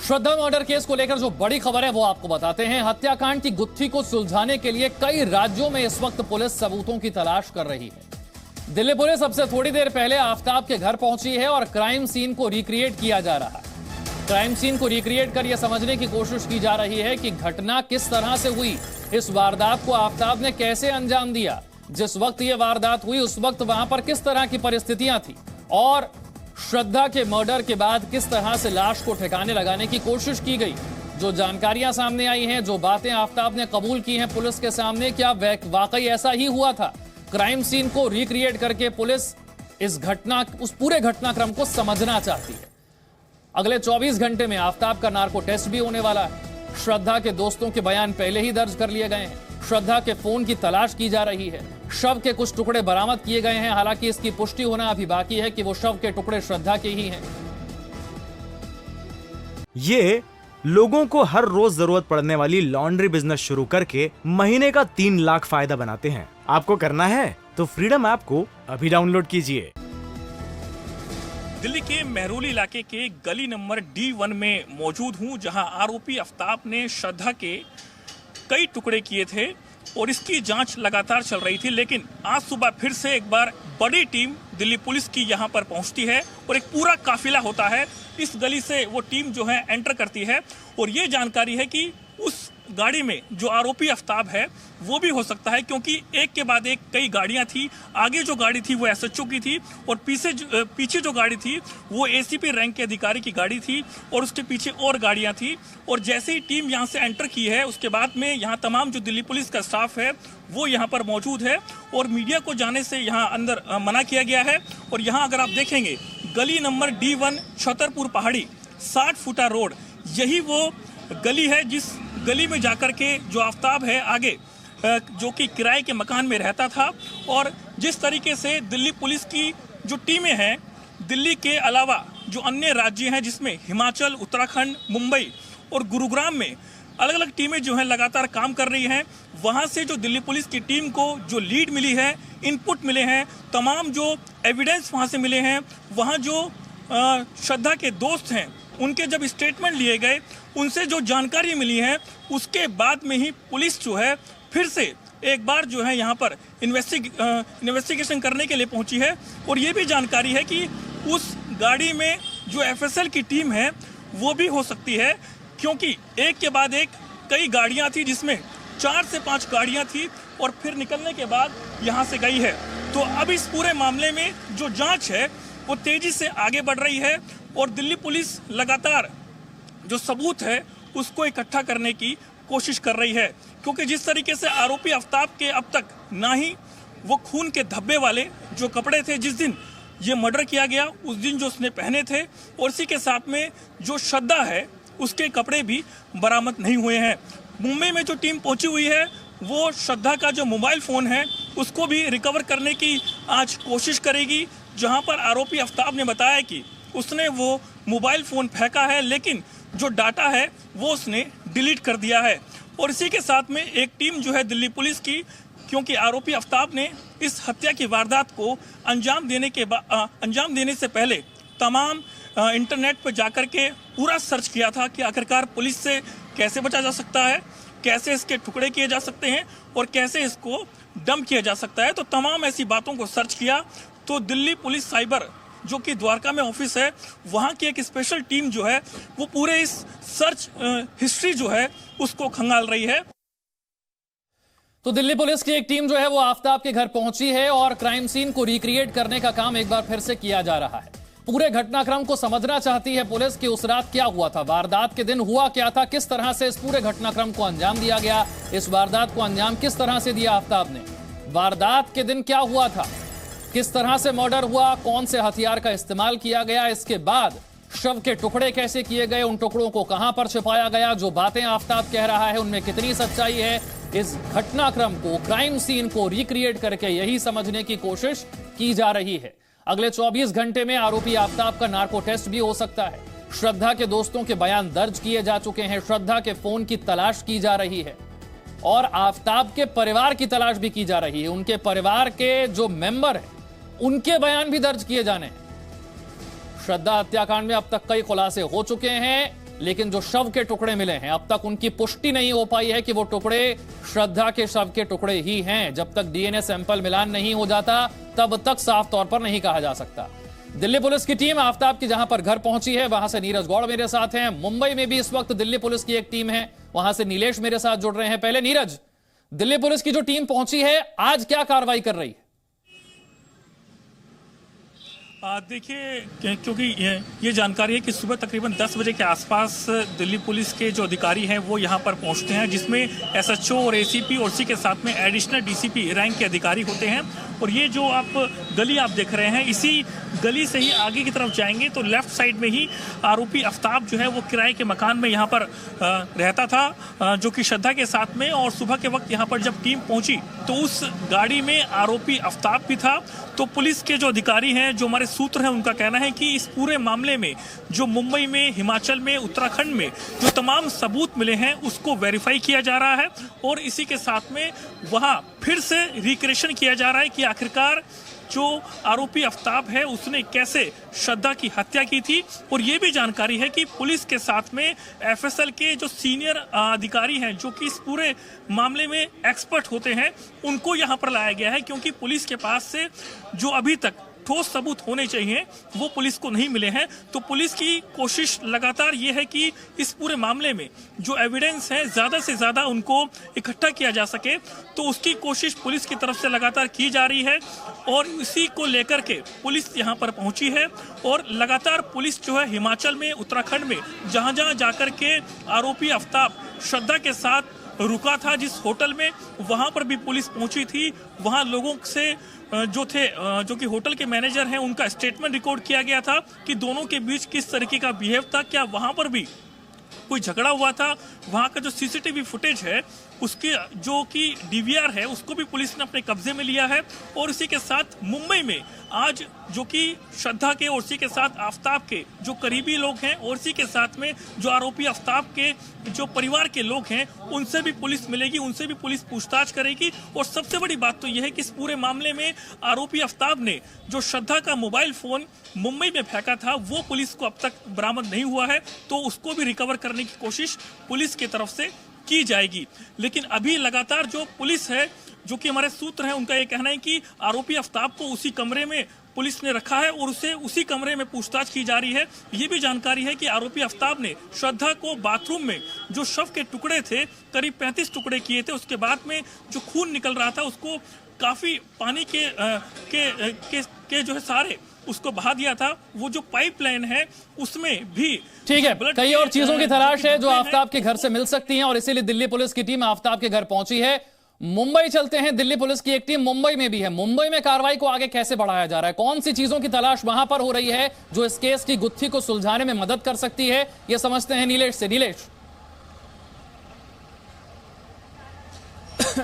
श्रद्धा murder case को लेकर जो बड़ी खबर है वो आपको बताते हैं। हत्याकांड की गुत्थी को सुलझाने के लिए कई राज्यों में इस वक्त पुलिस सबूतों की तलाश कर रही है। दिल्ली पुलिस अब से थोड़ी देर पहले आफताब के घर पहुंची है और क्राइम सीन को रिक्रिएट किया जा रहा है। क्राइम सीन को रिक्रिएट कर यह समझने की कोशिश की जा रही है कि घटना किस तरह से हुई, इस वारदात को आफताब ने कैसे अंजाम दिया, जिस वक्त यह वारदात हुई उस वक्त वहां पर किस तरह की परिस्थितियां थी और श्रद्धा के मर्डर के बाद किस तरह से लाश को ठिकाने लगाने की कोशिश की गई। जो जानकारियां सामने आई हैं, जो बातें आफताब ने कबूल की हैं पुलिस के सामने, क्या वाकई ऐसा ही हुआ था? क्राइम सीन को रिक्रिएट करके पुलिस उस पूरे घटनाक्रम को समझना चाहती है। अगले 24 घंटे में आफताब का नार्को टेस्ट भी होने वाला है। श्रद्धा के दोस्तों के बयान पहले ही दर्ज कर लिए गए हैं। श्रद्धा के फोन की तलाश की जा रही है। शव के कुछ टुकड़े बरामद किए गए हैं, हालांकि इसकी पुष्टि होना अभी बाकी है कि वो शव के टुकड़े श्रद्धा के ही हैं। ये लोगों को हर रोज जरूरत पड़ने वाली लॉन्ड्री बिजनेस शुरू करके महीने का 3 लाख फायदा बनाते हैं। आपको करना है तो फ्रीडम ऐप को अभी डाउनलोड कीजिए। दिल्ली के मेहरौली इलाके के गली नंबर D1 में मौजूद हूं, जहां आरोपी आफताब ने श्रद्धा के कई टुकड़े किए थे और इसकी जांच लगातार चल रही थी। लेकिन आज सुबह फिर से एक बार बड़ी टीम दिल्ली पुलिस की यहां पर पहुंचती है और एक पूरा काफिला होता है। इस गली से वो टीम जो है एंटर करती है और ये जानकारी है कि उस गाड़ी में जो आरोपी आफताब है वो भी हो सकता है, क्योंकि एक के बाद एक कई गाड़ियां थी। आगे जो गाड़ी थी वो एसएचओ की थी और पीछे जो गाड़ी थी वो एसीपी रैंक के अधिकारी की गाड़ी थी और उसके पीछे और गाड़ियां थी। और जैसे ही टीम यहां से एंटर की है उसके बाद में यहां तमाम जो दिल्ली पुलिस का स्टाफ है वो यहां पर मौजूद है और मीडिया को जाने से यहां अंदर मना किया गया है। और यहां अगर आप देखेंगे गली नंबर D1 छतरपुर पहाड़ी 60 फुटा रोड, यही वो गली है जिस गली में जाकर के जो आफताब है आगे जो कि किराए के मकान में रहता था। और जिस तरीके से दिल्ली पुलिस की जो टीमें हैं, दिल्ली के अलावा जो अन्य राज्य हैं जिसमें हिमाचल, उत्तराखंड, मुंबई और गुरुग्राम में अलग अलग टीमें जो हैं लगातार काम कर रही हैं, वहां से जो दिल्ली पुलिस की टीम को जो लीड मिली है, इनपुट मिले हैं, तमाम जो एविडेंस वहां से मिले हैं, वहां जो श्रद्धा के दोस्त हैं उनके जब स्टेटमेंट लिए गए, उनसे जो जानकारी मिली है, उसके बाद में ही पुलिस जो है फिर से एक बार जो है यहाँ पर इन्वेस्टिगेशन करने के लिए पहुंची है। और ये भी जानकारी है कि उस गाड़ी में जो एफएसएल की टीम है वो भी हो सकती है, क्योंकि एक के बाद एक कई गाड़ियां थी जिसमें 4 से 5 गाड़ियां थी और फिर निकलने के बाद यहाँ से गई है। तो अब इस पूरे मामले में जो जाँच है वो तेजी से आगे बढ़ रही है और दिल्ली पुलिस लगातार जो सबूत है उसको इकट्ठा करने की कोशिश कर रही है, क्योंकि जिस तरीके से आरोपी आफताब के अब तक ना ही वो खून के धब्बे वाले जो कपड़े थे जिस दिन ये मर्डर किया गया उस दिन जो उसने पहने थे, और इसी के साथ में जो श्रद्धा है उसके कपड़े भी बरामद नहीं हुए हैं। मुंबई में जो टीम पहुंची हुई है वो श्रद्धा का जो मोबाइल फ़ोन है उसको भी रिकवर करने की आज कोशिश करेगी, जहां पर आरोपी आफताब ने बताया कि उसने वो मोबाइल फ़ोन फेंका है लेकिन जो डाटा है वो उसने डिलीट कर दिया है। और इसी के साथ में एक टीम जो है दिल्ली पुलिस की, क्योंकि आरोपी आफताब ने इस हत्या की वारदात को अंजाम देने से पहले तमाम इंटरनेट पर जाकर के पूरा सर्च किया था कि आखिरकार पुलिस से कैसे बचा जा सकता है, कैसे इसके टुकड़े किए जा सकते हैं और कैसे इसको डंप किया जा सकता है। तो तमाम ऐसी बातों को सर्च किया तो दिल्ली पुलिस साइबर जो कि द्वारका में ऑफिस है, वहां की एक स्पेशल टीम जो है वो पूरे इस सर्च हिस्ट्री जो है उसको खंगाल रही है। तो दिल्ली पुलिस की एक टीम जो है वो आफताब के घर पहुंची है और क्राइम सीन को रिक्रिएट करने का काम एक बार फिर से किया जा रहा है। पूरे घटनाक्रम को समझना चाहती है पुलिस कि उस रात क्या हुआ था, वारदात के दिन हुआ क्या था, किस तरह से इस पूरे घटनाक्रम को अंजाम दिया गया, इस वारदात को अंजाम किस तरह से दिया आफताब ने, वारदात के दिन क्या हुआ था, किस तरह से मर्डर हुआ, कौन से हथियार का इस्तेमाल किया गया, इसके बाद शव के टुकड़े कैसे किए गए, उन टुकड़ों को कहां पर छिपाया गया, जो बातें आफताब कह रहा है उनमें कितनी सच्चाई है। इस घटनाक्रम को, क्राइम सीन को रिक्रिएट करके यही समझने की कोशिश की जा रही है। अगले 24 घंटे में आरोपी आफताब का नार्को टेस्ट भी हो सकता है। श्रद्धा के दोस्तों के बयान दर्ज किए जा चुके हैं, श्रद्धा के फोन की तलाश की जा रही है और आफताब के परिवार की तलाश भी की जा रही है। उनके परिवार के जो मेंबर हैं उनके बयान भी दर्ज किए जाने हैं। श्रद्धा हत्याकांड में अब तक कई खुलासे हो चुके हैं। लेकिन जो शव के टुकड़े मिले हैं अब तक उनकी पुष्टि नहीं हो पाई है कि वो टुकड़े श्रद्धा के शव के टुकड़े ही हैं। जब तक डीएनए सैंपल मिलान नहीं हो जाता तब तक साफ तौर पर नहीं कहा जा सकता। दिल्ली पुलिस की टीम आफ्ताब की जहां पर घर पहुंची है वहां से नीरज गौड़ मेरे साथ हैं। मुंबई में भी इस वक्त दिल्ली पुलिस की एक टीम है, वहां से नीलेश मेरे साथ जुड़ रहे हैं। पहले नीरज, दिल्ली पुलिस की जो टीम पहुंची है आज क्या कार्रवाई कर रही है? देखिए, क्योंकि ये जानकारी है कि सुबह तकरीबन 10 बजे के आसपास दिल्ली पुलिस के जो अधिकारी हैं वो यहाँ पर पहुँचते हैं, जिसमें एसएचओ और एसीपी और उसी के साथ में एडिशनल डीसीपी रैंक के अधिकारी होते हैं। और ये जो आप गली आप देख रहे हैं, इसी गली से ही आगे की तरफ जाएंगे तो लेफ्ट साइड में ही आरोपी आफ्ताब जो है वो किराए के मकान में यहाँ पर रहता था, जो कि श्रद्धा के साथ में। और सुबह के वक्त यहाँ पर जब टीम पहुंची तो उस गाड़ी में आरोपी आफ्ताब भी था। तो पुलिस के जो अधिकारी हैं, जो हमारे सूत्र हैं, उनका कहना है कि इस पूरे मामले में जो मुंबई में, हिमाचल में, उत्तराखंड में जो तमाम सबूत मिले हैं उसको वेरीफाई किया जा रहा है और इसी के साथ में वहाँ फिर से रिक्रिएशन किया जा रहा है कि आखिरकार जो आरोपी आफ्ताब है उसने कैसे श्रद्धा की हत्या की थी। और ये भी जानकारी है कि पुलिस के साथ में एफएसएल के जो सीनियर अधिकारी हैं, जो कि इस पूरे मामले में एक्सपर्ट होते हैं, उनको यहाँ पर लाया गया है, क्योंकि पुलिस के पास से जो अभी तक ठोस सबूत होने चाहिए वो पुलिस को नहीं मिले हैं। तो पुलिस की कोशिश लगातार ये है कि इस पूरे मामले में जो एविडेंस है ज़्यादा से ज़्यादा उनको इकट्ठा किया जा सके, तो उसकी कोशिश पुलिस की तरफ से लगातार की जा रही है। और इसी को लेकर के पुलिस यहाँ पर पहुंची है और लगातार पुलिस जो है हिमाचल में, उत्तराखंड में जहाँ जहाँ जाकर के आरोपी आफ्ताब श्रद्धा के साथ रुका था, जिस होटल में, वहां पर भी पुलिस पहुंची थी। वहां लोगों से जो कि होटल के मैनेजर हैं, उनका स्टेटमेंट रिकॉर्ड किया गया था कि दोनों के बीच किस तरीके का बिहेव था, क्या वहां पर भी कोई झगड़ा हुआ था। वहां का जो सीसीटीवी फुटेज है उसके जो कि डीवीआर है उसको भी पुलिस ने अपने कब्जे में लिया है। और इसी के साथ मुंबई में आज जो कि श्रद्धा के और इसी के साथ आफ्ताब के जो करीबी लोग हैं और इसी के साथ में जो आरोपी आफ्ताब के जो परिवार के लोग हैं, उनसे भी पुलिस मिलेगी, उनसे भी पुलिस पूछताछ करेगी। और सबसे बड़ी बात तो यह है कि इस पूरे मामले में आरोपी आफ्ताब ने जो श्रद्धा का मोबाइल फोन मुंबई में फेंका था वो पुलिस को अब तक बरामद नहीं हुआ है, तो उसको भी रिकवर करने की कोशिश पुलिस की तरफ से की जाएगी। लेकिन अभी लगातार जो पुलिस है, जो कि हमारे सूत्र हैं, उनका ये कहना है कि आरोपी आफ्ताब को उसी कमरे में पुलिस ने रखा है और उसे उसी कमरे में पूछताछ की जा रही है। ये भी जानकारी है कि आरोपी आफ्ताब ने श्रद्धा को बाथरूम में जो शव के टुकड़े थे, करीब 35 टुकड़े किए थे, उसके बाद में जो खून निकल रहा था उसको काफी पानी के जो है सारे उसको बहा दिया था। वो जो पाइपलाइन है उसमें भी ठीक है, कई और चीजों की तलाश है जो आफ्ताब के घर से मिल सकती हैं और इसीलिए दिल्ली पुलिस की टीम आफ्ताब के घर पहुंची है। मुंबई चलते हैं, दिल्ली पुलिस की एक टीम मुंबई में भी है। मुंबई में कार्रवाई को आगे कैसे बढ़ाया जा रहा है, कौन सी चीजों की तलाश वहां पर हो रही है जो इस केस की गुत्थी को सुलझाने में मदद कर सकती है, यह समझते हैं नीलेश से। नीलेश।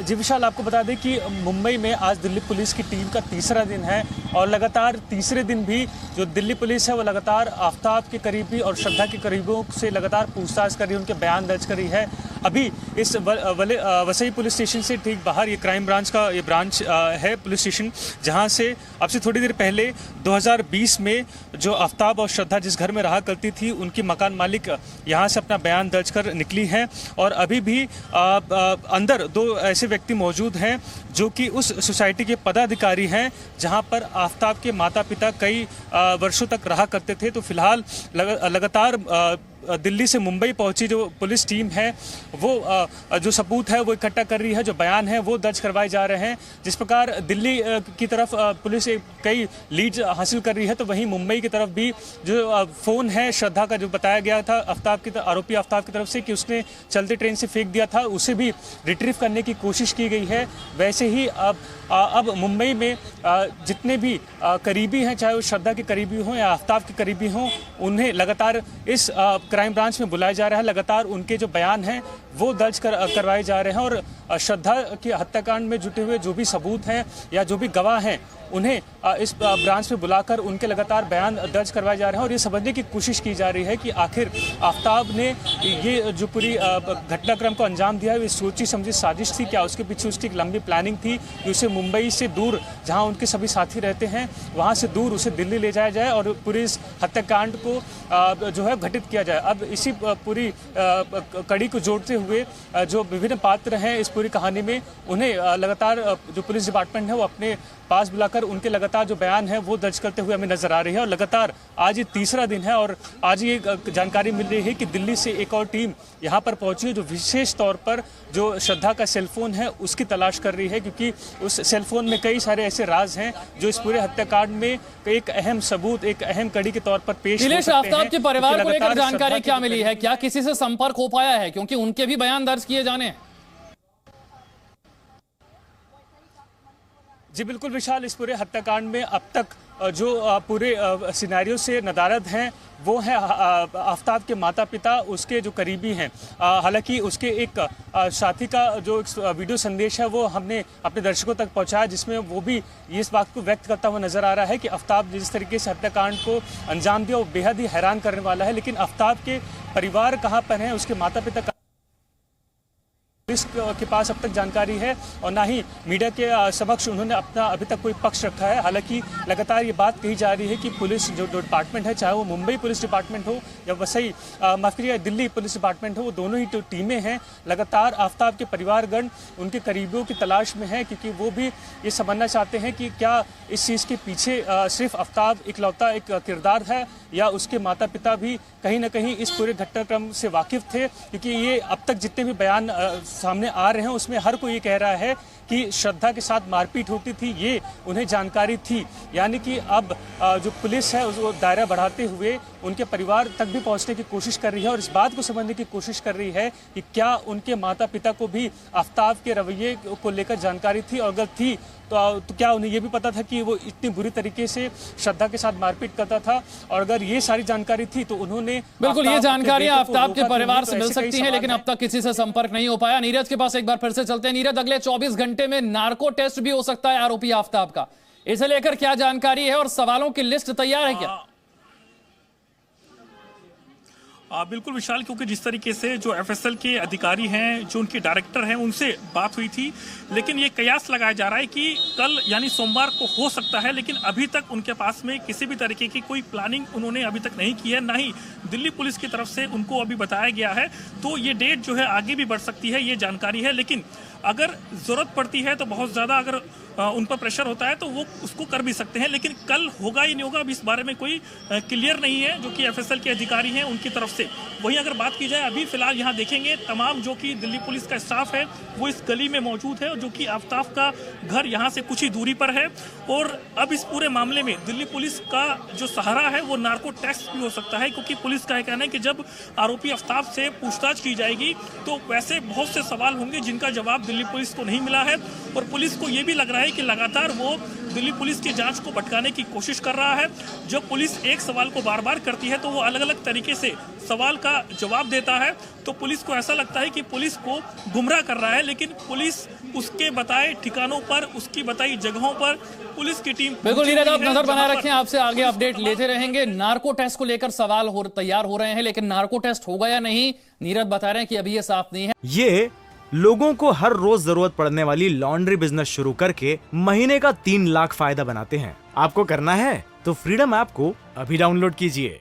जी विशाल, आपको बता दें कि मुंबई में आज दिल्ली पुलिस की टीम का तीसरा दिन है और लगातार तीसरे दिन भी जो दिल्ली पुलिस है वो लगातार आफ्ताब के करीबी और श्रद्धा के करीबियों से लगातार पूछताछ कर रही है, उनके बयान दर्ज कर रही है। अभी इस वसई पुलिस स्टेशन से ठीक बाहर ये क्राइम ब्रांच का ये ब्रांच है पुलिस स्टेशन, जहां से अब से थोड़ी देर पहले 2020 में जो आफ्ताब और श्रद्धा जिस घर में रहा करती थी, उनकी मकान मालिक यहां से अपना बयान दर्ज कर निकली है। और अभी भी अंदर दो ऐसे व्यक्ति मौजूद हैं जो कि उस सोसाइटी के पदाधिकारी हैं जहां पर आफ्ताब के माता पिता कई वर्षों तक रहा करते थे। तो फिलहाल लगातार दिल्ली से मुंबई पहुंची जो पुलिस टीम है वो जो सबूत है वो इकट्ठा कर रही है, जो बयान है वो दर्ज करवाए जा रहे हैं। जिस प्रकार दिल्ली की तरफ पुलिस कई लीड्स हासिल कर रही है, तो वहीं मुंबई की तरफ भी जो फ़ोन है श्रद्धा का जो बताया गया था आरोपी आफ्ताब की तरफ से कि उसने चलते ट्रेन से फेंक दिया था, उसे भी रिट्रीव करने की कोशिश की गई है। वैसे ही अब मुंबई में जितने भी करीबी हैं, चाहे वो श्रद्धा के करीबी हों या आफ्ताब के करीबी हों, उन्हें लगातार इस क्राइम ब्रांच में बुलाया जा रहा है। लगातार उनके जो बयान हैं वो दर्ज करवाए जा रहे हैं और श्रद्धा के हत्याकांड में जुटे हुए जो भी सबूत हैं या जो भी गवाह हैं उन्हें इस ब्रांच में बुलाकर उनके लगातार बयान दर्ज करवाए जा रहे हैं और ये समझने की कोशिश की जा रही है कि आखिर आफ्ताब ने ये जो पूरी घटनाक्रम को अंजाम दिया है ये सोची समझी साजिश थी क्या, उसके पीछे उसकी एक लंबी प्लानिंग थी कि उसे मुंबई से दूर जहां उनके सभी साथी रहते हैं वहां से दूर उसे दिल्ली ले जाया जाए और पूरी इस हत्याकांड को जो है घटित किया जाए। अब इसी पूरी कड़ी को जोड़ते हुए जो विभिन्न पात्र हैं इस पूरी कहानी में उन्हें लगातार जो पुलिस डिपार्टमेंट है वो अपने पास बुलाकर उनके लगातार जो बयान है वो दर्ज करते हुए हमें नजर आ रही है और लगातार आज ये तीसरा दिन है और आज ये जानकारी मिल रही है कि दिल्ली से एक और टीम यहाँ पर पहुंची है जो विशेष तौर पर जो श्रद्धा का सेलफोन है उसकी तलाश कर रही है क्योंकि उस सेलफोन में कई सारे ऐसे राज हैं जो इस पूरे हत्याकांड में एक अहम सबूत एक अहम कड़ी के तौर पर पेश हो सकते हैं। आफ्ताब के परिवार को लेकर जानकारी क्या मिली है, क्या किसी से संपर्क हो पाया है क्योंकि उनके भी बयान दर्ज किए जाने हैं? जी बिल्कुल विशाल, इस पूरे हत्याकांड में अब तक जो पूरे सिनेरियो से नदारद हैं वो है आफ्ताब के माता पिता, उसके जो करीबी हैं। हालांकि उसके एक साथी का जो वीडियो संदेश है वो हमने अपने दर्शकों तक पहुंचाया जिसमें वो भी इस बात को व्यक्त करता हुआ नजर आ रहा है कि आफ्ताब जिस तरीके से हत्याकांड को अंजाम दिया वो बेहद ही हैरान करने वाला है। लेकिन आफ्ताब के परिवार कहाँ पर हैं, उसके माता पिता पुलिस के पास अब तक जानकारी है और ना ही मीडिया के समक्ष उन्होंने अपना अभी तक कोई पक्ष रखा है। हालांकि लगातार ये बात कही जा रही है कि पुलिस जो डिपार्टमेंट है, चाहे वो मुंबई पुलिस डिपार्टमेंट हो या वसई माफ करिए दिल्ली पुलिस डिपार्टमेंट हो, वो दोनों ही जो टीमें हैं लगातार आफ्ताब के परिवारगण उनके करीबियों की तलाश में है क्योंकि वो भी ये समझना चाहते हैं कि क्या इस चीज़ के पीछे सिर्फ आफ्ताब इकलौता एक किरदार है या उसके माता पिता भी कहीं ना कहीं इस पूरे घटनाक्रम से वाकिफ थे। क्योंकि ये अब तक जितने भी बयान सामने आ रहे हैं उसमें हर कोई ये कह रहा है कि श्रद्धा के साथ मारपीट होती थी, ये उन्हें जानकारी थी। यानी कि अब जो पुलिस है उसको दायरा बढ़ाते हुए उनके परिवार तक भी पहुंचने की कोशिश कर रही है और इस बात को समझने की कोशिश कर रही है कि क्या उनके माता पिता को भी आफ्ताब के रवैये को लेकर जानकारी थी और अगर थी तो क्या उन्हें ये भी पता था कि वो इतनी बुरी तरीके से श्रद्धा के साथ मारपीट करता था, और अगर ये सारी जानकारी थी तो उन्होंने बिल्कुल ये जानकारी आफ्ताब के परिवार से मिल सकती है लेकिन अब तक किसी से संपर्क नहीं हो पाया। नीरज के पास एक बार फिर से चलते हैं। नीरज, अगले 24 घंटे में नार्को टेस्ट भी हो सकता है आरोपी आफ्ताब का, इसे लेकर क्या जानकारी है और सवालों की लिस्ट तैयार है क्या? बिल्कुल विशाल, क्योंकि जिस तरीके से जो एफएसएल के अधिकारी हैं, जो उनके डायरेक्टर हैं, उनसे बात हुई थी, लेकिन ये कयास लगाया जा रहा है कि कल यानी सोमवार को हो सकता है, लेकिन अभी तक उनके पास में किसी भी तरीके की कोई प्लानिंग उन्होंने अभी तक नहीं की है, ना ही दिल्ली पुलिस की तरफ से उनको अभी बताया गया है। तो ये डेट जो है आगे भी बढ़ सकती है, ये जानकारी है। लेकिन अगर जरूरत पड़ती है तो बहुत ज़्यादा अगर उन पर प्रेशर होता है तो वो उसको कर भी सकते हैं, लेकिन कल होगा या नहीं होगा अभी इस बारे में कोई क्लियर नहीं है जो कि एफएसएल के अधिकारी हैं उनकी तरफ से। वहीं अगर बात की जाए अभी फिलहाल यहाँ देखेंगे तमाम जो कि दिल्ली पुलिस का स्टाफ है वो इस गली में मौजूद है और जो कि आफ्ताब का घर यहाँ से कुछ ही दूरी पर है। और अब इस पूरे मामले में दिल्ली पुलिस का जो सहारा है वो नार्को टेस्ट भी हो सकता है, क्योंकि पुलिस का कहना है कि जब आरोपी आफ्ताब से पूछताछ की जाएगी तो वैसे बहुत से सवाल होंगे जिनका जवाब दिल्ली पुलिस को नहीं मिला है और पुलिस को ये भी लग रहा है कि लगातार वो दिल्ली पुलिस की जांच को भटकाने की कोशिश कर रहा है। जब पुलिस एक सवाल को बार बार करती है तो वो अलग अलग तरीके से सवाल का जवाब देता है, तो पुलिस को ऐसा लगता है कि पुलिस को गुमराह कर रहा है। लेकिन पुलिस उसके बताए ठिकानों पर, उसकी बताई जगहों पर पुलिस की टीम बिल्कुल नीरज, आप नजर बनाए रखें, आपसे आगे अपडेट लेते रहेंगे। नार्को टेस्ट को लेकर सवाल तैयार हो रहे हैं, लेकिन नार्को टेस्ट होगा या नहीं नीरज बता रहे हैं कि अभी ये साफ नहीं है। ये लोगों को हर रोज जरूरत पड़ने वाली लॉन्ड्री बिजनेस शुरू करके महीने का 3 लाख फायदा बनाते हैं। आपको करना है तो फ्रीडम ऐप को अभी डाउनलोड कीजिए।